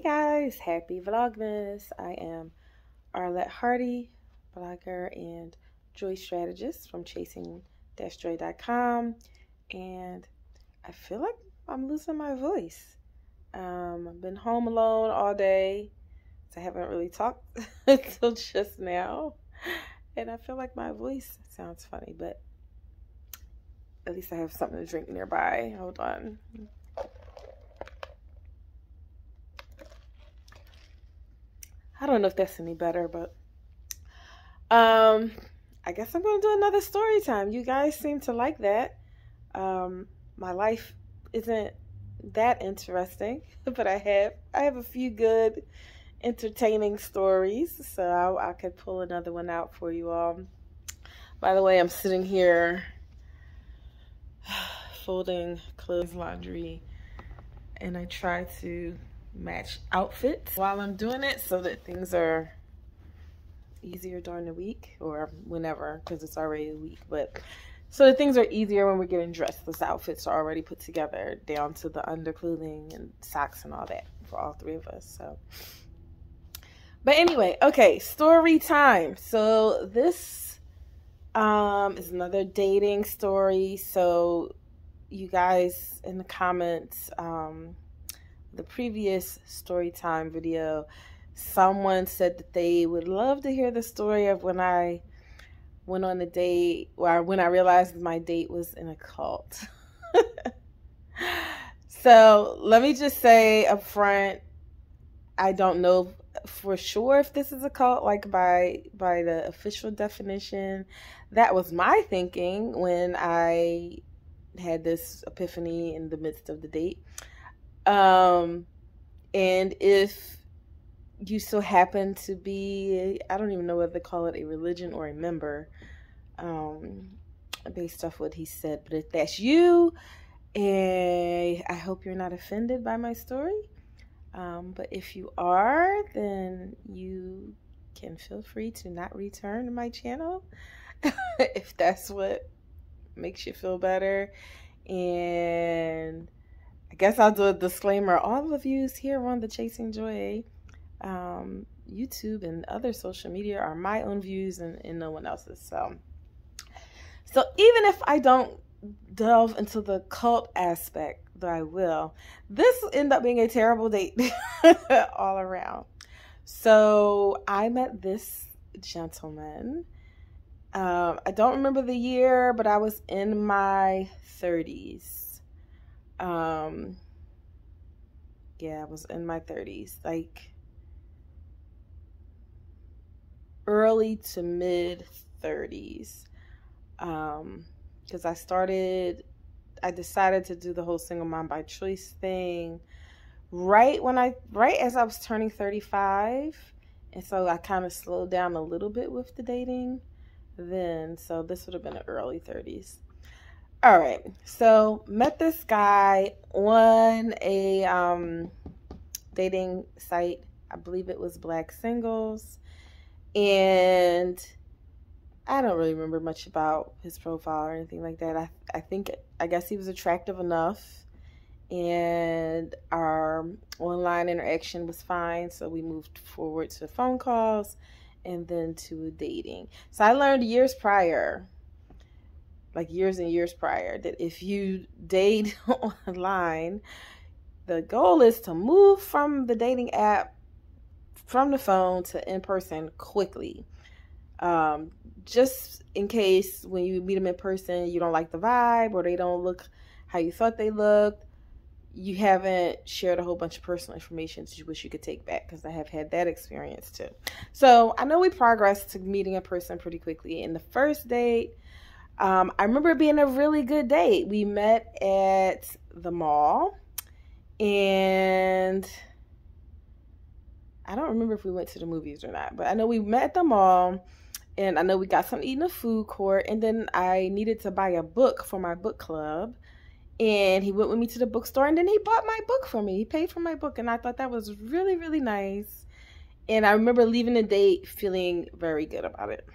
guys, happy Vlogmas. I am Arlette Hardy, blogger and joy strategist from chasing-joy.com, and I feel like I'm losing my voice. I've been home alone all day, so I haven't really talked until just now, and I feel like my voice sounds funny, but at least I have something to drink nearby. Hold on. I don't know if that's any better, but I guess I'm going to do another story time. You guys seem to like that. My life isn't that interesting, but I have a few good, entertaining stories, so I could pull another one out for you all. By the way, I'm sitting here folding clothes, laundry, and I try to match outfits while I'm doing it so that things are easier during the week or whenever, because it's already a week, but so that things are easier when we're getting dressed. Those outfits are already put together down to the underclothing and socks and all that for all three of us. So, but anyway, okay, story time. So this is another dating story. So you guys in the comments, the previous story time video, someone said that they would love to hear the story of when I went on a date, or when I realized my date was in a cult. So let me just say up front, I don't know for sure if this is a cult, like by the official definition. That was my thinking when I had this epiphany in the midst of the date. And if you so happen to be, I don't even know whether to call it a religion or a member, based off what he said, but if that's you, I hope you're not offended by my story. But if you are, then you can feel free to not return to my channel if that's what makes you feel better. And I guess I'll do a disclaimer. All the views here on the Chasing Joy YouTube and other social media are my own views and no one else's. So even if I don't delve into the cult aspect, though I will, this will end up being a terrible date all around. So I met this gentleman. I don't remember the year, but I was in my 30s. Yeah, I was in my 30s, like early to mid 30s. Because I decided to do the whole single mom by choice thing right as I was turning 35. And so I kind of slowed down a little bit with the dating then. So this would have been the early 30s. All right, so met this guy on a dating site. I believe it was Black Singles, and I don't really remember much about his profile or anything like that. I guess he was attractive enough, and our online interaction was fine, so we moved forward to phone calls and then to dating. So I learned years prior, like years and years prior, that if you date online, the goal is to move from the dating app, from the phone to in person quickly. Just in case when you meet them in person, you don't like the vibe or they don't look how you thought they looked, you haven't shared a whole bunch of personal information that you wish you could take back, because I have had that experience too. So I know we progressed to meeting in person pretty quickly. In the first date, I remember it being a really good date. We met at the mall, and I don't remember if we went to the movies or not, but I know we met at the mall, and I know we got something to eat in the food court, and then I needed to buy a book for my book club, and he went with me to the bookstore, and then he bought my book for me. He paid for my book, and I thought that was really, really nice, and I remember leaving the date feeling very good about it.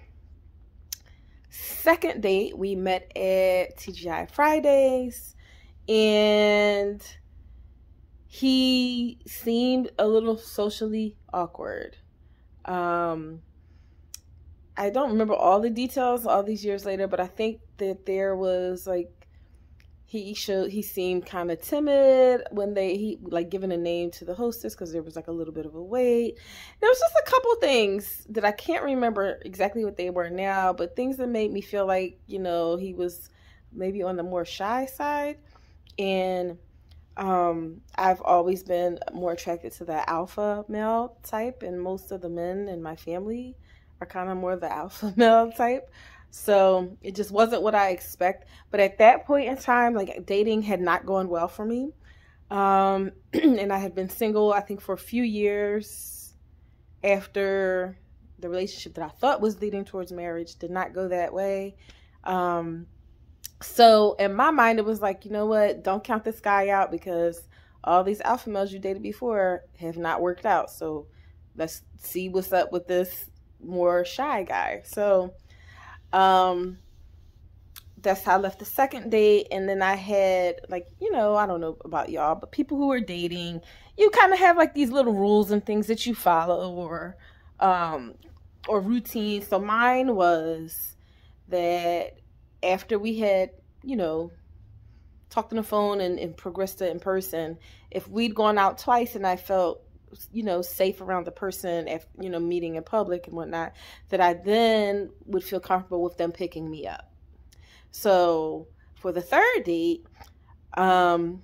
Second date, we met at TGI Fridays, and he seemed a little socially awkward. Um, I don't remember all the details all these years later, but I think that there was like he seemed kind of timid when he like giving a name to the hostess because there was like a little bit of a wait. There was just a couple things that I can't remember exactly what they were now, but things that made me feel like, you know, he was maybe on the more shy side. And I've always been more attracted to the alpha male type, and most of the men in my family are kind of more the alpha male type. So it just wasn't what I expect. But at that point in time, like dating had not gone well for me. And I had been single, I think, for a few years after the relationship that I thought was leading towards marriage did not go that way. So in my mind, it was like, you know what? Don't count this guy out because all these alpha males you dated before have not worked out. So let's see what's up with this more shy guy. So that's how I left the second date. And then I had like, you know, I don't know about y'all, but people who are dating, you kind of have like these little rules and things that you follow or routines. So mine was that after we had, you know, talked on the phone and progressed it in person, if we'd gone out twice and I felt, you know, safe around the person, if, you know, meeting in public and whatnot, that I then would feel comfortable with them picking me up. So for the third date, oh,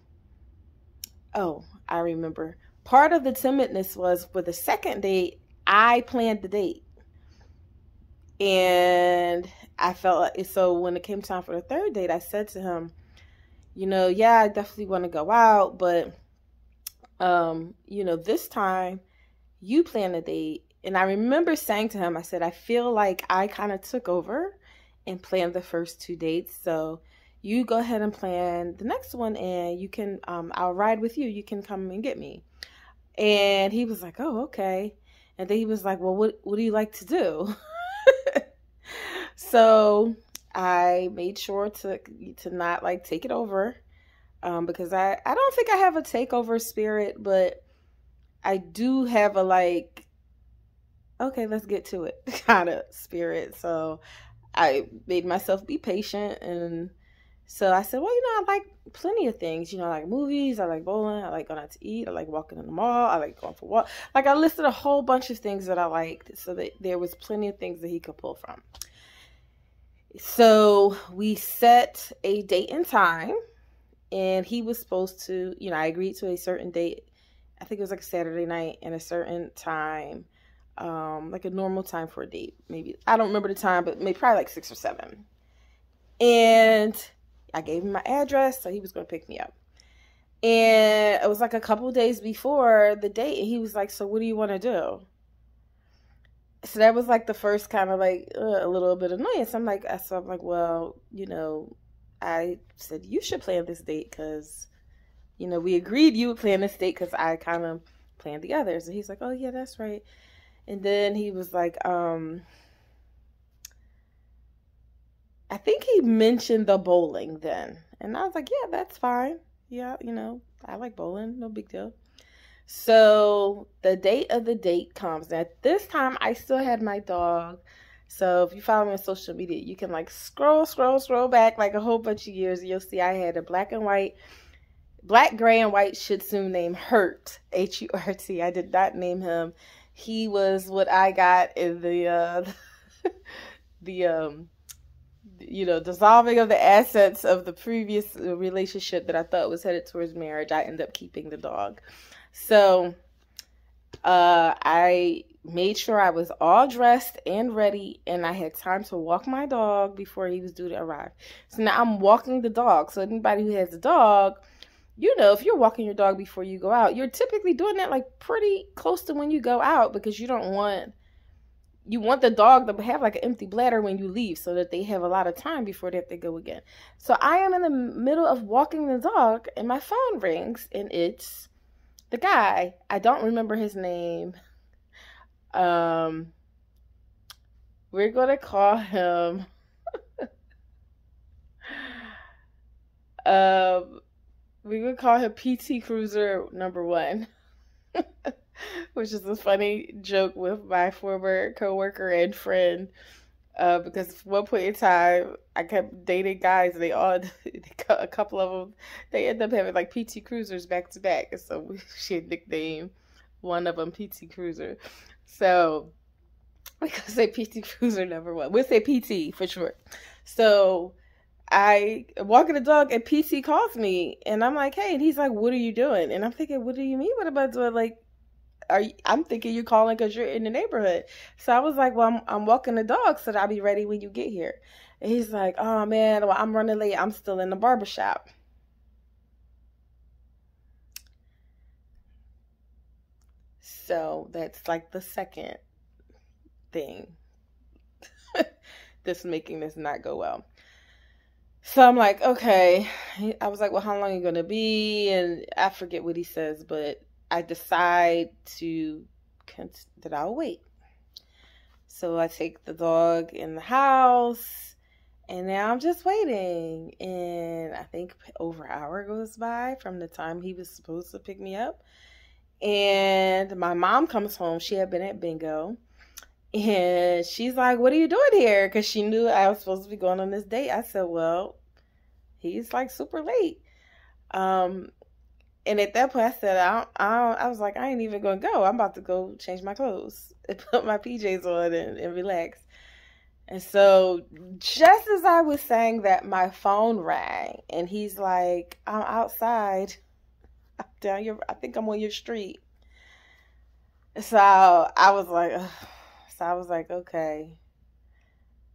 I remember part of the timidness was for the second date, I planned the date. And I felt like, so when it came time for the third date, I said to him, you know, yeah, I definitely want to go out, but you know, this time you plan a date. And I remember saying to him, I said, I feel like I kind of took over and planned the first two dates. So you go ahead and plan the next one and you can, I'll ride with you. You can come and get me. And he was like, oh, okay. And then he was like, well, what do you like to do? So I made sure to not like take it over. Because I don't think I have a takeover spirit, but I do have a like, okay, let's get to it kind of spirit. So I made myself be patient. And so I said, well, you know, I like plenty of things. You know, I like movies, I like bowling, I like going out to eat, I like walking in the mall, I like going for a walk. Like I listed a whole bunch of things that I liked so that there was plenty of things that he could pull from. So we set a date and time. And he was supposed to, you know, I agreed to a certain date. I think it was like a Saturday night and a certain time, like a normal time for a date. Maybe, I don't remember the time, but maybe probably like 6 or 7. And I gave him my address, so he was going to pick me up. And it was like a couple of days before the date, and he was like, so what do you want to do? So that was like the first kind of like a little bit of annoyance. I'm like, well, you know, I said, you should plan this date because, you know, we agreed you would plan this date because I kind of planned the others. And he's like, oh, yeah, that's right. And then he was like, I think he mentioned the bowling then. And I was like, yeah, that's fine. Yeah, you know, I like bowling. No big deal. So the date of the date comes. And at this time, I still had my dog. So if you follow me on social media, you can like scroll back like a whole bunch of years. And you'll see I had a black, gray, and white Shih Tzu named Hurt, H-U-R-T. I did not name him. He was what I got in the you know, dissolving of the assets of the previous relationship that I thought was headed towards marriage. I ended up keeping the dog. So I made sure I was all dressed and ready, and I had time to walk my dog before he was due to arrive. So now I'm walking the dog. So anybody who has a dog, you know, if you're walking your dog before you go out, you're typically doing that like pretty close to when you go out, because you want the dog to have like an empty bladder when you leave so that they have a lot of time before they have to go again. So I am in the middle of walking the dog and my phone rings, and it's the guy. I don't remember his name. We're going to call him We would call him PT Cruiser number one, which is a funny joke with my former coworker and friend. Because at one point in time, I kept dating guys, and they all, a couple of them, they end up having like PT Cruisers back to back. And so she had nicknamed one of them PT Cruiser. So we could say PT Cruiser number one. We'll say PT for short. So I am walking the dog, and PT calls me, and I'm like, hey, and he's like, what are you doing? And I'm thinking, what do you mean? What am I doing? Like, I'm thinking you're calling because you're in the neighborhood. So I was like, well, I'm walking the dog so that I'll be ready when you get here. And he's like, oh man, well, I'm running late. I'm still in the barbershop. So that's like the second thing that's making this not go well. So I'm like, okay. I was like, well, how long are you going to be? And I forget what he says, but I decide that I'll wait. So I take the dog in the house, and now I'm just waiting. And I think over an hour goes by from the time he was supposed to pick me up. And my mom comes home. She had been at bingo. And she's like, what are you doing here? Because she knew I was supposed to be going on this date. I said, well, he's like super late. And at that point, I said, I was like, I ain't even going to go. I'm about to go change my clothes and put my PJs on and relax. And so just as I was saying that, my phone rang. And he's like, I'm outside. I think I'm on your street. So I was like, ugh. So I was like, okay.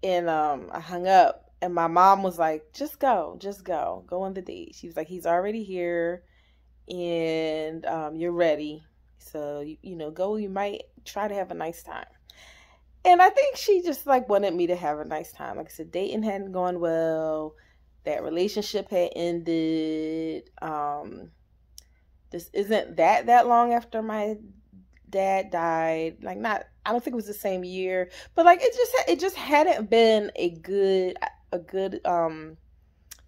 And I hung up. And my mom was like, just go on the date. She was like, he's already here. And you're ready, so you know, go. You might try to have a nice time. And I think she just like wanted me to have a nice time. Like I said, dating hadn't gone well, that relationship had ended. This isn't that long after my dad died. Like, not, I don't think it was the same year, but like it just hadn't been a good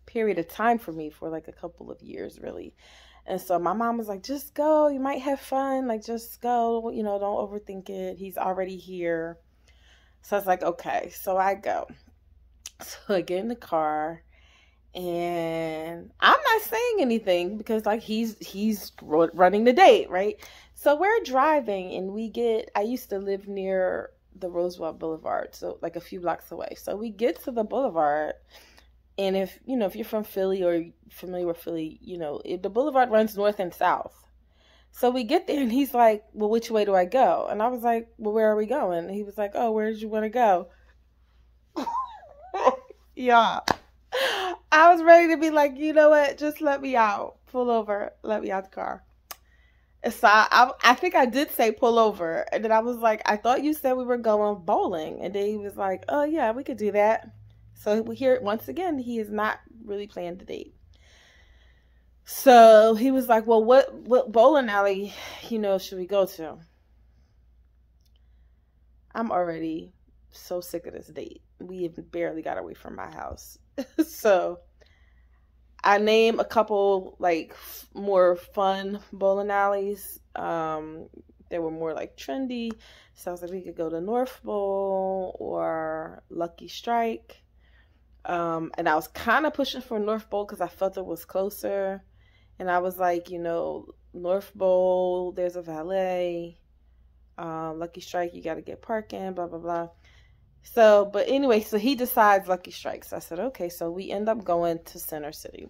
period of time for me for like a couple of years, really. And so my mom was like, just go. You might have fun. Like, just go. You know, don't overthink it. He's already here. So I was like, okay. So I go. So I get in the car. And I'm not saying anything because, like, he's running the date, right? So we're driving. And I used to live near the Roosevelt Boulevard. So, like, a few blocks away. So we get to the boulevard. And if you're from Philly or familiar with Philly, the boulevard runs north and south. So we get there and he's like, well, which way do I go? And I was like, well, where are we going? And he was like, oh, where did you want to go? Yeah. I was ready to be like, you know what? Just let me out. Pull over. Let me out the car. And so I think I did say pull over. And then I was like, I thought you said we were going bowling. And then he was like, oh, yeah, we could do that. So here, once again, he is not really planning the date. So he was like, well, what bowling alley, should we go to? I'm already so sick of this date. We have barely got away from my house. So I name a couple, like, more fun bowling alleys. They were more, like, trendy. So I was like, we could go to North Bowl or Lucky Strike. And I was kind of pushing for North Bowl because I felt it was closer. And I was like, North Bowl, there's a valet. Lucky Strike, you got to get parking, blah, blah, blah. So, but anyway, so he decides Lucky Strike. So I said, okay, so we end up going to Center City.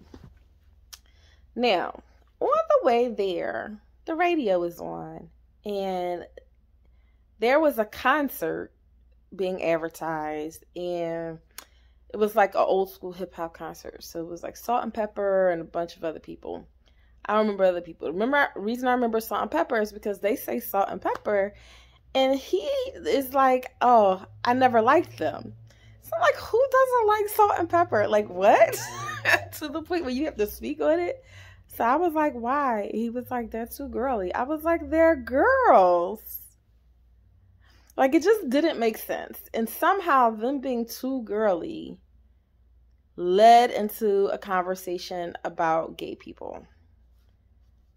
Now, on the way there, the radio is on. And there was a concert being advertised. And it was like an old school hip hop concert. So it was like Salt-N-Pepa and a bunch of other people. I don't remember other people. The reason I remember Salt-N-Pepa is because they say Salt-N-Pepa. And he is like, oh, I never liked them. So I'm like, who doesn't like Salt-N-Pepa? Like, what? To the point where you have to speak on it. So I was like, why? He was like, they're too girly. I was like, they're girls. Like, it just didn't make sense. And somehow them being too girly led into a conversation about gay people.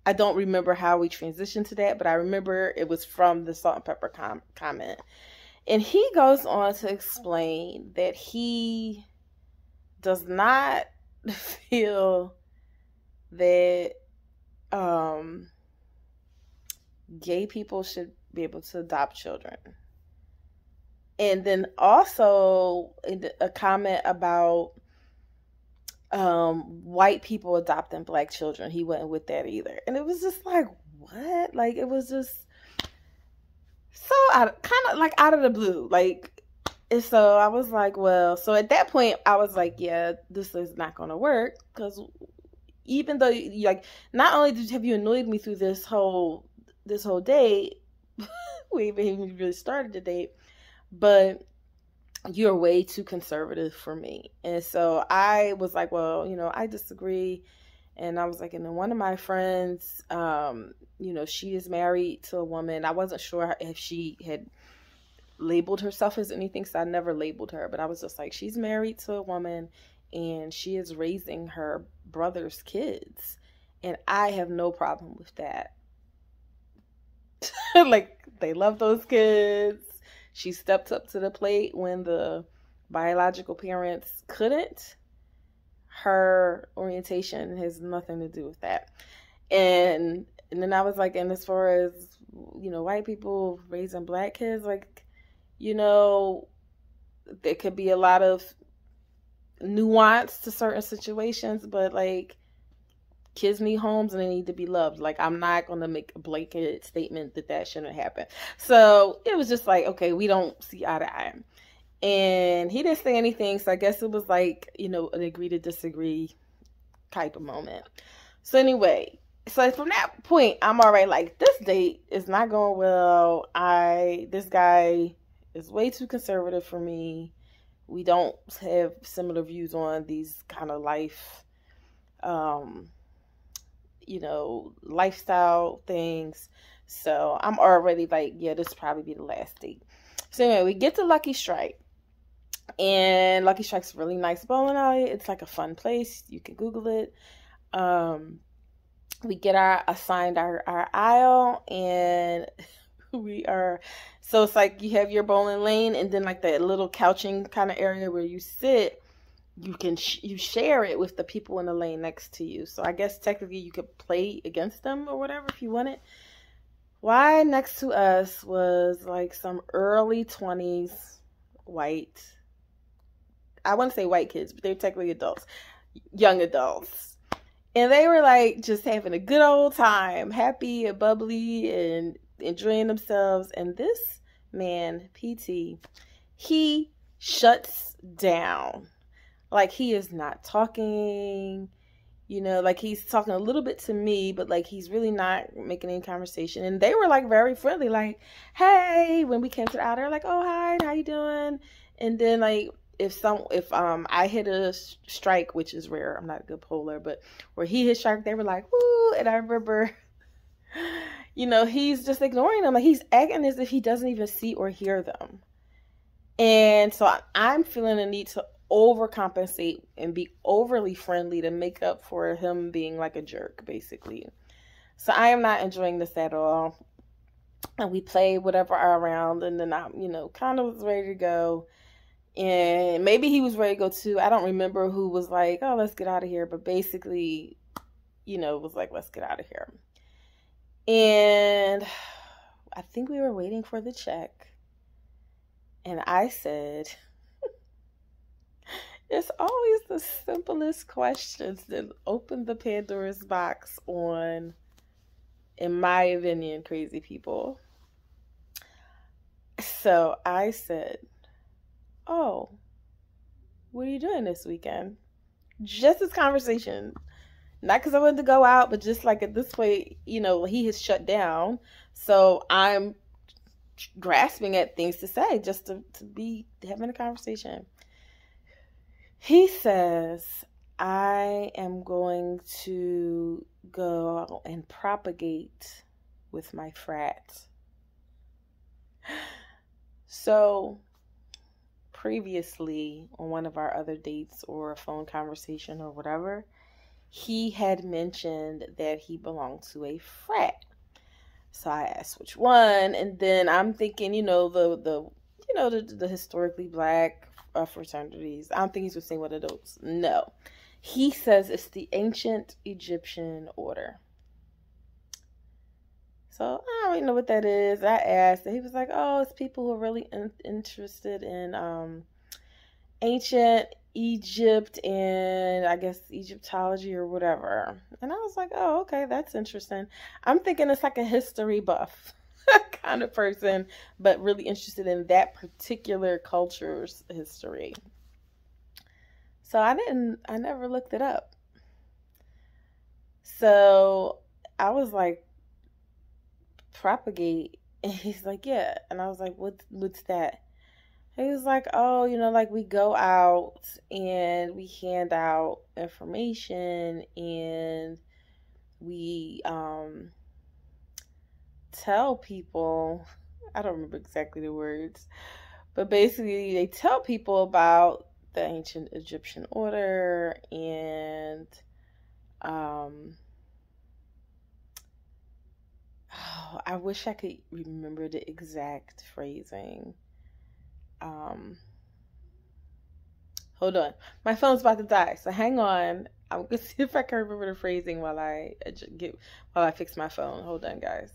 I don't remember how we transitioned to that, but I remember it was from the salt and pepper comment. And he goes on to explain that he does not feel that gay people should be able to adopt children. And then also a comment about white people adopting black children. He wasn't with that either. And it was just like, what? Like, it was just so kind of like out of the blue. Like, and so I was like, well, so at that point I was like, yeah, this is not going to work, because even though like, not only have you annoyed me through this whole date, we even really started the date, but you're way too conservative for me. And so I was like, well, I disagree. And I was like, and then one of my friends, she is married to a woman. I wasn't sure if she had labeled herself as anything, so I never labeled her, but I was just like, she's married to a woman and she is raising her brother's kids, and I have no problem with that. Like, they love those kids. She stepped up to the plate when the biological parents couldn't. Her orientation has nothing to do with that. And then I was like, and as far as, white people raising black kids, like, there could be a lot of nuance to certain situations, but like, kids need homes and they need to be loved. Like, I'm not going to make a blanket statement that shouldn't happen. So it was just like, okay, we don't see eye to eye. And he didn't say anything. So I guess it was like, an agree to disagree type of moment. So anyway, so from that point, I'm already like, this date is not going well. This guy is way too conservative for me. We don't have similar views on these kind of life, lifestyle things. So I'm already like, yeah, this will probably be the last date. So anyway, we get to Lucky Strike, and Lucky Strike's a really nice bowling alley. It's like a fun place. You can Google it. We get assigned our aisle, and so it's like you have your bowling lane, and then like that little couching kind of area where you sit. You share it with the people in the lane next to you. So I guess technically you could play against them or whatever if you wanted. Why next to us was like some early 20s white, I wouldn't say white kids, but they're technically adults, young adults. And they were like just having a good old time, happy and bubbly and enjoying themselves. And this man, PT, he shuts down. Like, he is not talking, like he's talking a little bit to me, but like he's really not making any conversation. And they were like very friendly, like, hey, when we came to the aisle, they're like, oh, hi, how you doing? And then like if I hit a strike, which is rare, I'm not a good bowler, but where he hit strike, they were like, woo. And I remember, he's just ignoring them. Like, he's acting as if he doesn't even see or hear them. And so I'm feeling the need to overcompensate and be overly friendly to make up for him being like a jerk, basically. So I am not enjoying this at all. And we played whatever our round, and then I, kind of was ready to go. And maybe he was ready to go too. I don't remember who was like, oh, let's get out of here. But basically, was like, let's get out of here. And I think we were waiting for the check. And I said, it's always the simplest questions that open the Pandora's box on, in my opinion, crazy people. So I said, oh, what are you doing this weekend? Just this conversation. Not because I wanted to go out, but just like at this point, he has shut down. So I'm grasping at things to say just to be having a conversation. He says, I am going to go and propagate with my frat. So previously on one of our other dates or a phone conversation or whatever, he had mentioned that he belonged to a frat. So I asked which one, and then I'm thinking, the historically black fraternities. I'm thinking he was saying one of those. No, he says it's the Ancient Egyptian Order. So I don't really know what that is. I asked, and he was like, "Oh, it's people who are really interested in ancient Egypt and I guess Egyptology or whatever." And I was like, "Oh, okay, that's interesting." I'm thinking it's like a history buff kind of person, but really interested in that particular culture's history. So I never looked it up. So I was like, propagate. And he's like, yeah. And I was like, what's that? He was like, oh, like we go out and we hand out information and we tell people, I don't remember exactly the words, but basically they tell people about the ancient Egyptian order and I wish I could remember the exact phrasing. Hold on. My phone's about to die, so hang on. I'm gonna see if I can remember the phrasing while I fix my phone. Hold on, guys.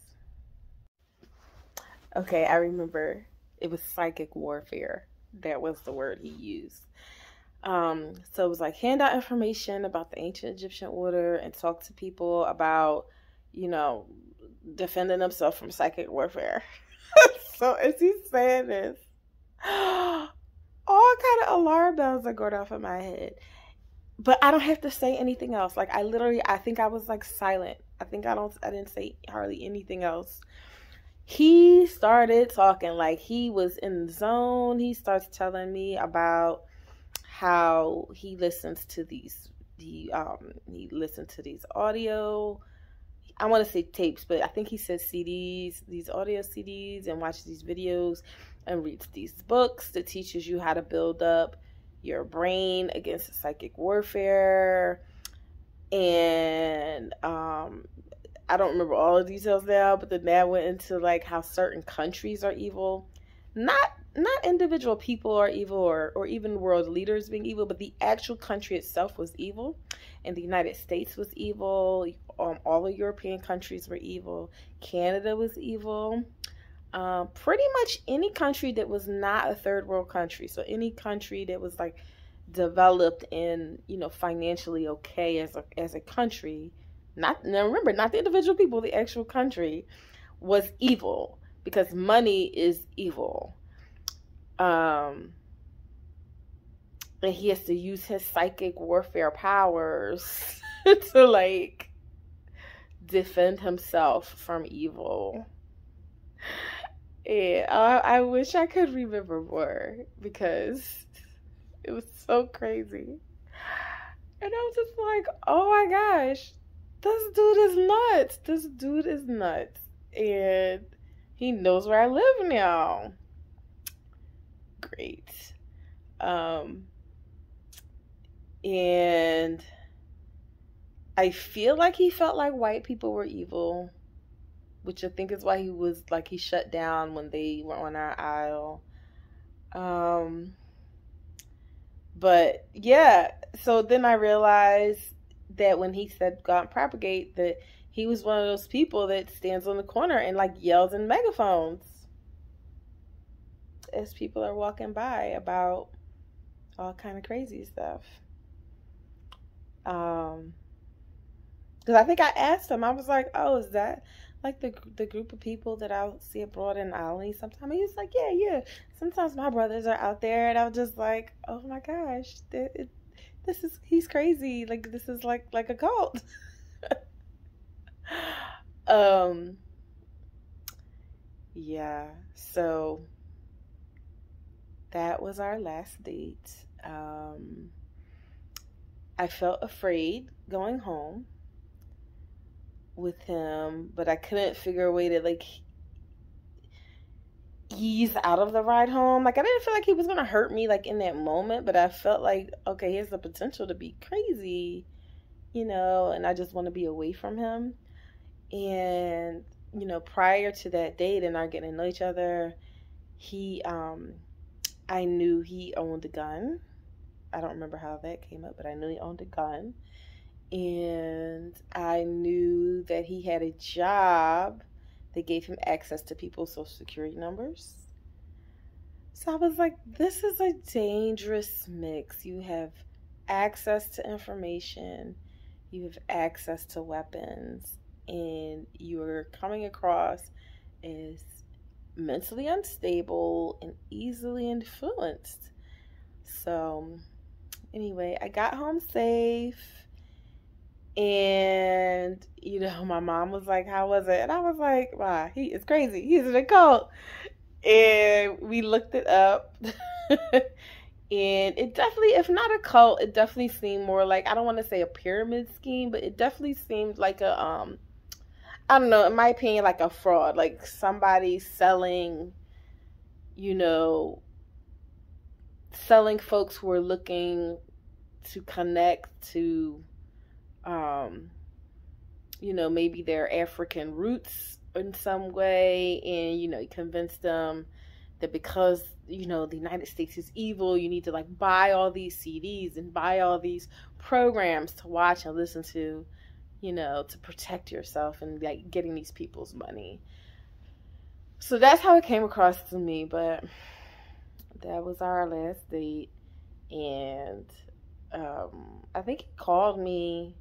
Okay, I remember. It was psychic warfare. That was the word he used. So it was like hand out information about the ancient Egyptian order and talk to people about, defending themselves from psychic warfare. So as he's saying this, all kind of alarm bells are going off in my head. But I don't have to say anything else. Like I think I was like silent. I didn't say hardly anything else. He started talking like he was in the zone. He starts telling me about how he listens to he listened to these audio, I want to say tapes, but I think he says CDs, these audio CDs, and watches these videos and reads these books that teaches you how to build up your brain against psychic warfare. And I don't remember all the details now, but then that went into like how certain countries are evil. Not individual people are evil or even world leaders being evil, but the actual country itself was evil. And the United States was evil. All the European countries were evil. Canada was evil. Pretty much any country that was not a third world country. So any country that was like developed and, financially okay as a country. Now remember, not the individual people, the actual country was evil because money is evil. And he has to use his psychic warfare powers to like defend himself from evil. And I wish I could remember more because it was so crazy. And I was just like, oh my gosh, this dude is nuts. This dude is nuts. And he knows where I live now. Great. And I feel like he felt like white people were evil, which I think is why he was like, he shut down when they were on our aisle. But yeah, so then I realized that when he said go out and propagate, that he was one of those people that stands on the corner and like yells in megaphones as people are walking by about all kind of crazy stuff. Because I think I asked him, I was like, oh, is that like the group of people that I'll see abroad in Albany sometime? He was like, yeah. Sometimes my brothers are out there, and I'm just like, oh my gosh, he's crazy. Like this is like a cult. Yeah. So that was our last date. I felt afraid going home with him, but I couldn't figure a way to like ease out of the ride home. Like I didn't feel like he was gonna hurt me like in that moment, but I felt like, okay, he has the potential to be crazy, and I just want to be away from him. And, prior to that date and our getting to know each other, I knew he owned a gun. I don't remember how that came up, but I knew he owned a gun. And I knew that he had a job that gave him access to people's social security numbers. So I was like, this is a dangerous mix. You have access to information, you have access to weapons, and you're coming across as mentally unstable and easily influenced. So anyway, I got home safe, and my mom was like, how was it? And I was like, wow, he is crazy, he's in a cult. And we looked it up. And it definitely, if not a cult, it definitely seemed more like, I don't want to say a pyramid scheme, but it definitely seemed like a I don't know, in my opinion, like a fraud, like somebody selling folks who are looking to connect to maybe their African roots in some way, and convince them that because the United States is evil, you need to like buy all these CDs and buy all these programs to watch and listen to, to protect yourself, and like getting these people's money. So that's how it came across to me. But that was our last date, and I think he called me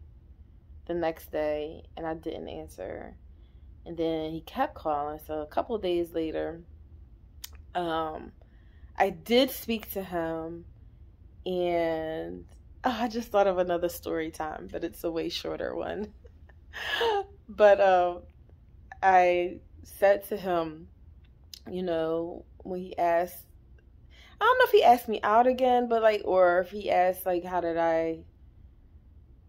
the next day and I didn't answer, and then he kept calling. So a couple of days later, I did speak to him, and I just thought of another story time, but it's a way shorter one. But I said to him, when he asked, I don't know if he asked me out again, but like, or if he asked like,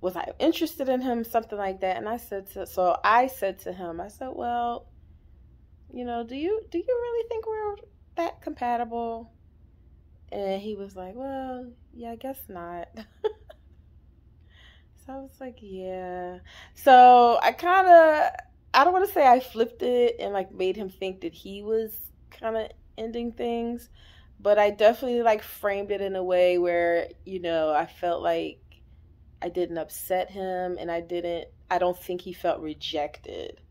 was I interested in him, something like that. And I said to him, I said, well, do you really think we're that compatible? And he was like, well, yeah, I guess not. So I was like, yeah. So I don't want to say I flipped it and like made him think that he was kind of ending things, but I definitely like framed it in a way where, I felt like I didn't upset him, and I don't think he felt rejected.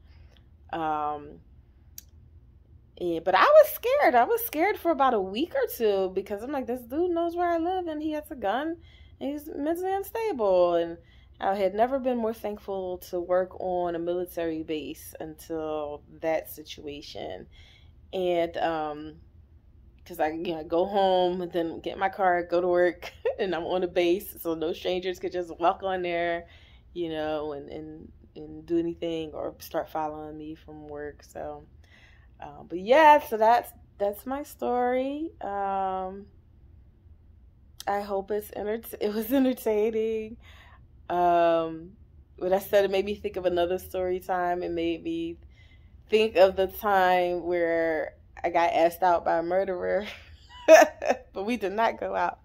Yeah, but I was scared. I was scared for about a week or two, because I'm like, this dude knows where I live and he has a gun and he's mentally unstable. And I had never been more thankful to work on a military base until that situation. And because I go home and then get in my car, go to work, and I'm on a base, so no strangers could just walk on there, and do anything or start following me from work. So but yeah, so that's my story. I hope it was entertaining. When I said it made me think of another story time, it made me think of the time where I got asked out by a murderer, but we did not go out.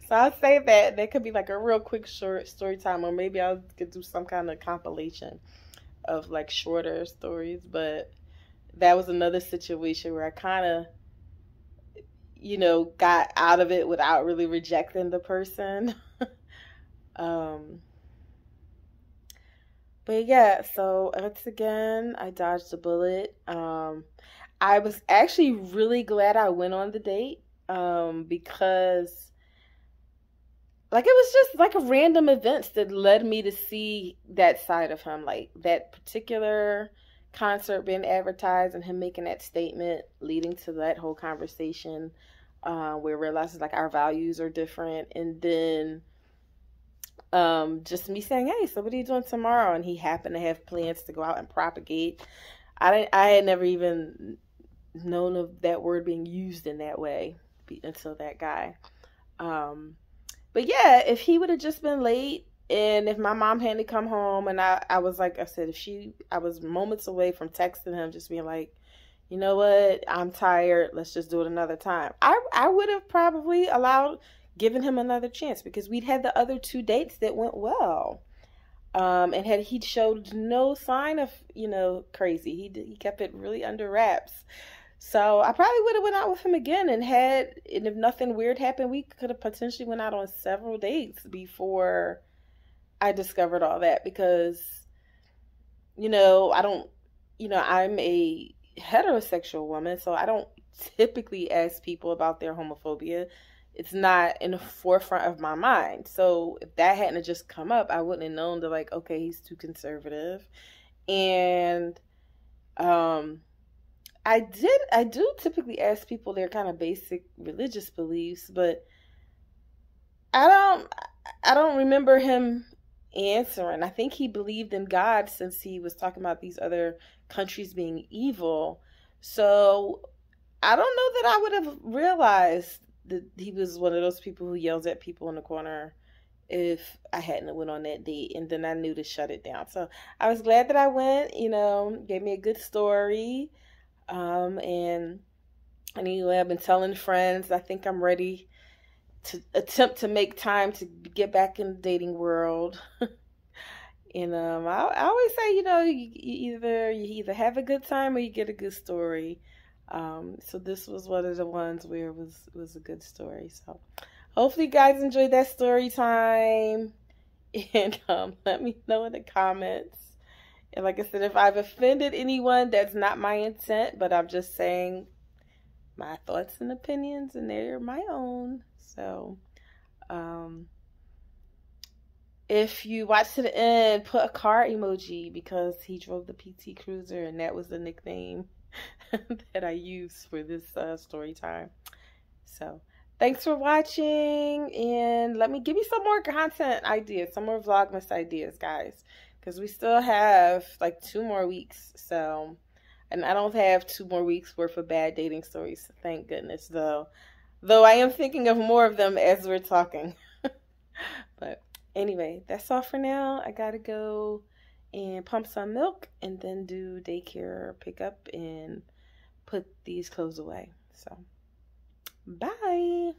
So I'll say that could be like a real quick short story time, or maybe I could do some kind of compilation of like shorter stories. But that was another situation where I kind of, got out of it without really rejecting the person. But yeah, so once again, I dodged a bullet. I was actually really glad I went on the date, because like it was just like a random events that led me to see that side of him, like that particular concert being advertised and him making that statement, leading to that whole conversation where we realized like our values are different. And then just me saying, hey, so what are you doing tomorrow? And he happened to have plans to go out and propagate. I had never even known of that word being used in that way until that guy. But yeah, if he would have just been late, and if my mom hadn't come home, and I was like I said, I was moments away from texting him, just being like, you know what, I'm tired, let's just do it another time. I would have probably given him another chance, because we'd had the other 2 dates that went well. And he showed no sign of, crazy. He kept it really under wraps. So I probably would have went out with him again, and if nothing weird happened, we could have potentially went out on several dates before I discovered all that. Because I don't, I'm a heterosexual woman, so I don't typically ask people about their homophobia. It's not in the forefront of my mind. So if that hadn't just come up, I wouldn't have known to, like, okay, he's too conservative. And I do typically ask people their kind of basic religious beliefs, but I don't remember him answering. I think he believed in God, since he was talking about these other countries being evil. So I don't know that I would have realized that he was one of those people who yells at people in the corner if I hadn't went on that date, and then I knew to shut it down. So I was glad that I went. Gave me a good story. And anyway, I've been telling friends I think I'm ready to attempt to make time to get back in the dating world. And I always say, you either have a good time or you get a good story. So this was one of the ones where it was a good story. So hopefully you guys enjoyed that story time. And let me know in the comments. And like I said, if I've offended anyone, that's not my intent, but I'm just saying my thoughts and opinions, and they're my own. So if you watch to the end, put a car emoji, because he drove the PT Cruiser, and that was the nickname that I used for this story time. So thanks for watching, and let me give you some more content ideas, some more Vlogmas ideas, guys, because we still have like 2 more weeks. So, and I don't have 2 more weeks worth of bad dating stories, thank goodness, though I am thinking of more of them as we're talking. But anyway, that's all for now. I gotta go and pump some milk and then do daycare pickup and put these clothes away. So bye.